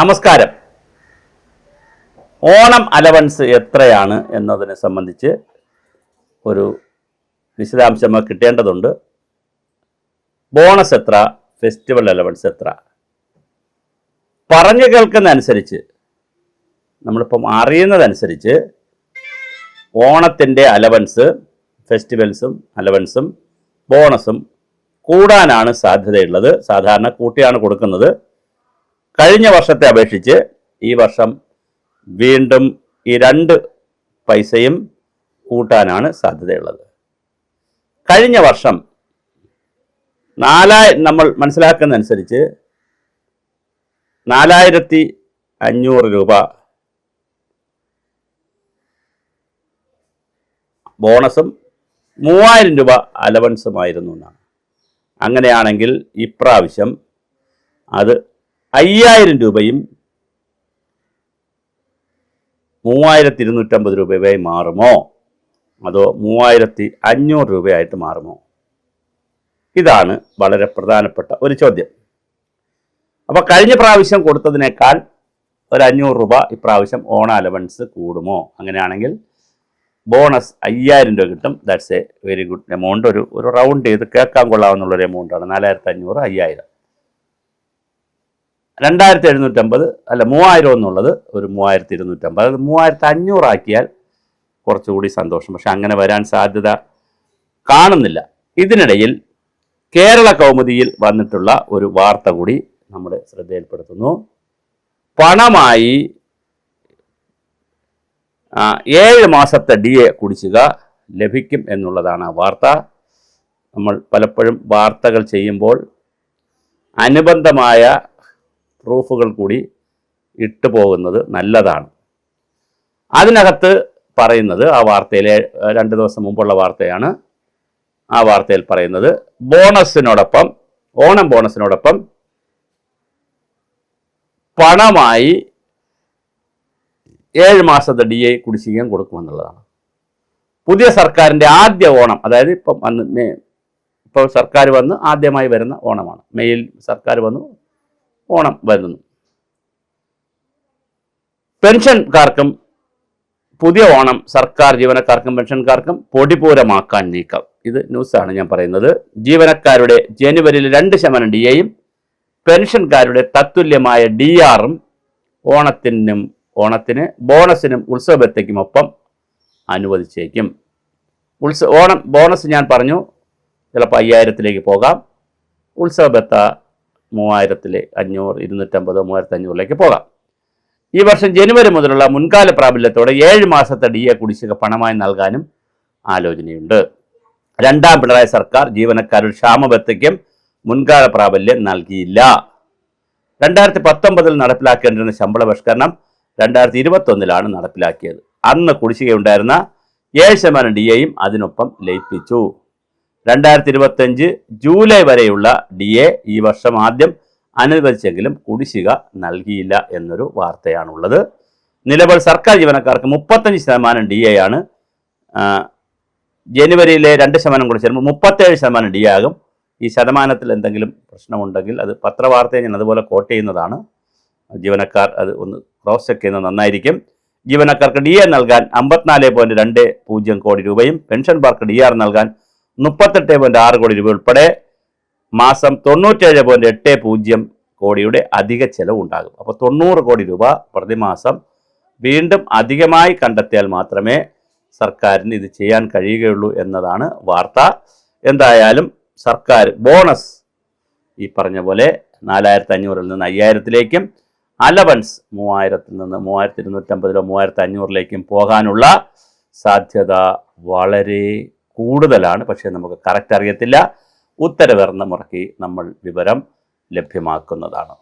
നമസ്കാരം. ഓണം അലവൻസ് എത്രയാണ് എന്നതിനെ സംബന്ധിച്ച് ഒരു വിശദാംശം കിട്ടേണ്ടതുണ്ട്. ബോണസ് എത്ര, ഫെസ്റ്റിവൽ അലവൻസ് എത്ര, പറഞ്ഞു കേൾക്കുന്ന അനുസരിച്ച് നമ്മളിപ്പം അറിയുന്നതനുസരിച്ച് ഓണത്തിൻ്റെ അലവൻസ്, ഫെസ്റ്റിവൽസും അലവൻസും ബോണസും കൂടാനാണ് സാധ്യതയുള്ളത്. സാധാരണ കൂട്ടിയാണ് കൊടുക്കുന്നത്. കഴിഞ്ഞ വർഷത്തെ അപേക്ഷിച്ച് ഈ വർഷം വീണ്ടും ഈ 2 പൈസയും കൂട്ടാനാണ് സാധ്യതയുള്ളത്. കഴിഞ്ഞ വർഷം നമ്മൾ മനസ്സിലാക്കുന്നതനുസരിച്ച് 4500 രൂപ ബോണസും 3000 രൂപ അലവൻസുമായിരുന്നു എന്നാണ്. അങ്ങനെയാണെങ്കിൽ ഇപ്രാവശ്യം അത് 5000 രൂപയും 3250 രൂപയായി മാറുമോ, അതോ 3500 രൂപയായിട്ട് മാറുമോ? ഇതാണ് വളരെ പ്രധാനപ്പെട്ട ഒരു ചോദ്യം. അപ്പോൾ കഴിഞ്ഞ പ്രാവശ്യം കൊടുത്തതിനേക്കാൾ ഒരു 500 രൂപ ഇപ്രാവശ്യം ഓണ അലവൻസ് കൂടുമോ? അങ്ങനെയാണെങ്കിൽ ബോണസ് 5000 രൂപ കിട്ടും. That's A very good amount. ഒരു റൗണ്ട് ചെയ്ത് കേൾക്കാൻ കൊള്ളാവുന്നുള്ളൊരു എമൗണ്ടാണ്. 4500, 5000, 2750 അല്ല 3000 എന്നുള്ളത് ഒരു 3250, അതായത് 3500 ആക്കിയാൽ കുറച്ചുകൂടി സന്തോഷം. പക്ഷെ അങ്ങനെ വരാൻ സാധ്യത കാണുന്നില്ല. ഇതിനിടയിൽ കേരള കൗമുദിയിൽ വന്നിട്ടുള്ള ഒരു വാർത്ത കൂടി നമ്മുടെ ശ്രദ്ധയിൽപ്പെടുത്തുന്നു. പണമായി 7 മാസത്തെ DA കുടിശ്ശിക ലഭിക്കും എന്നുള്ളതാണ് ആ വാർത്ത. നമ്മൾ പലപ്പോഴും വാർത്തകൾ ചെയ്യുമ്പോൾ അനുബന്ധമായ പ്രൂഫുകൾ കൂടി ഇട്ടു പോകുന്നത് നല്ലതാണ്. അതിനകത്ത് പറയുന്നത്, ആ വാർത്തയിലെ 2 ദിവസം മുമ്പുള്ള വാർത്തയാണ്. ആ വാർത്തയിൽ പറയുന്നത് ബോണസിനോടൊപ്പം, ഓണം ബോണസിനോടൊപ്പം പണമായി 7 മാസത്തെ DA കുടിശ്ശികയും കൊടുക്കുമെന്നുള്ളതാണ്. പുതിയ സർക്കാരിൻ്റെ ആദ്യ ഓണം, അതായത് ഇപ്പോൾ സർക്കാർ വന്ന് ആദ്യമായി വരുന്ന ഓണമാണ്. മെയ്യിൽ സർക്കാർ വന്നു, ഓണം വരുന്നു. പെൻഷൻകാർക്കും പുതിയ ഓണം സർക്കാർ ജീവനക്കാർക്കും പെൻഷൻകാർക്കും പൊടിപൂരമാക്കാൻ നീക്കം. ഇത് ന്യൂസാണ് ഞാൻ പറയുന്നത്. ജീവനക്കാരുടെ ജനുവരിയിൽ 2% DAയും പെൻഷൻകാരുടെ തത്തുല്യമായ DR-ഉം ഓണത്തിന് ബോണസിനും ഉത്സവബത്തയ്ക്കുമൊപ്പം അനുവദിച്ചേക്കും. ഓണം ബോണസ് ഞാൻ പറഞ്ഞു ചിലപ്പോൾ 5000-ലേക്ക് പോകാം. ഉത്സവബത്ത 3000-500, 250, 3500-ലേക്ക് പോകാം. ഈ വർഷം ജനുവരി മുതലുള്ള മുൻകാല പ്രാബല്യത്തോടെ 7 മാസത്തെ DA കുടിശ്ശിക പണമായി നൽകാനും ആലോചനയുണ്ട്. 2ാം പിണറായി സർക്കാർ ജീവനക്കാരുടെ ക്ഷാമബത്തയ്ക്കും മുൻകാല പ്രാബല്യം നൽകിയില്ല. 2019 നടപ്പിലാക്കേണ്ടിരുന്ന ശമ്പള പരിഷ്കരണം 2021 നടപ്പിലാക്കിയത്. അന്ന് കുടിശ്ശികയുണ്ടായിരുന്ന 7% DAയും അതിനൊപ്പം ലയിപ്പിച്ചു. 2025 ജൂലൈ വരെയുള്ള DA ഈ വർഷം ആദ്യം അനുവദിച്ചെങ്കിലും കുടിശ്ശിക നൽകിയില്ല എന്നൊരു വാർത്തയാണുള്ളത്. നിലവിൽ സർക്കാർ ജീവനക്കാർക്ക് 35% DAയാണ്. ജനുവരിയിലെ 2% കൂടി ചേരുമ്പോൾ 37% DA ആകും. ഈ ശതമാനത്തിൽ എന്തെങ്കിലും പ്രശ്നമുണ്ടെങ്കിൽ അത് പത്രവാർത്തയെ ഞാൻ അതുപോലെ കോട്ട് ചെയ്യുന്നതാണ്. ജീവനക്കാർ അത് ഒന്ന് ക്രോസ് ചെക്ക് ചെയ്യുന്നത് നന്നായിരിക്കും. ജീവനക്കാർക്ക് DA നൽകാൻ 54.20 കോടി രൂപയും പെൻഷൻകാർക്ക് DR നൽകാൻ 38.6 കോടി രൂപ ഉൾപ്പെടെ മാസം 97.80 കോടിയുടെ അധിക ചെലവ് ഉണ്ടാകും. അപ്പോൾ 90 കോടി രൂപ പ്രതിമാസം വീണ്ടും അധികമായി കണ്ടെത്തിയാൽ മാത്രമേ സർക്കാരിന് ഇത് ചെയ്യാൻ കഴിയുകയുള്ളൂ എന്നതാണ് വാർത്ത. എന്തായാലും സർക്കാർ ബോണസ് ഈ പറഞ്ഞ പോലെ 4500-ൽ നിന്ന് 5000-ലേക്കും അലവൻസ് 3000-ൽ നിന്ന് 3250-ലോ 3500-ലേക്കും പോകാനുള്ള സാധ്യത വളരെ കൂടുതലാണ്. പക്ഷേ നമുക്ക് കറക്റ്റ് അറിയത്തില്ല. ഉത്തരവിറന്ന മുറയ്ക്ക് നമ്മൾ വിവരം ലഭ്യമാക്കുന്നതാണ്.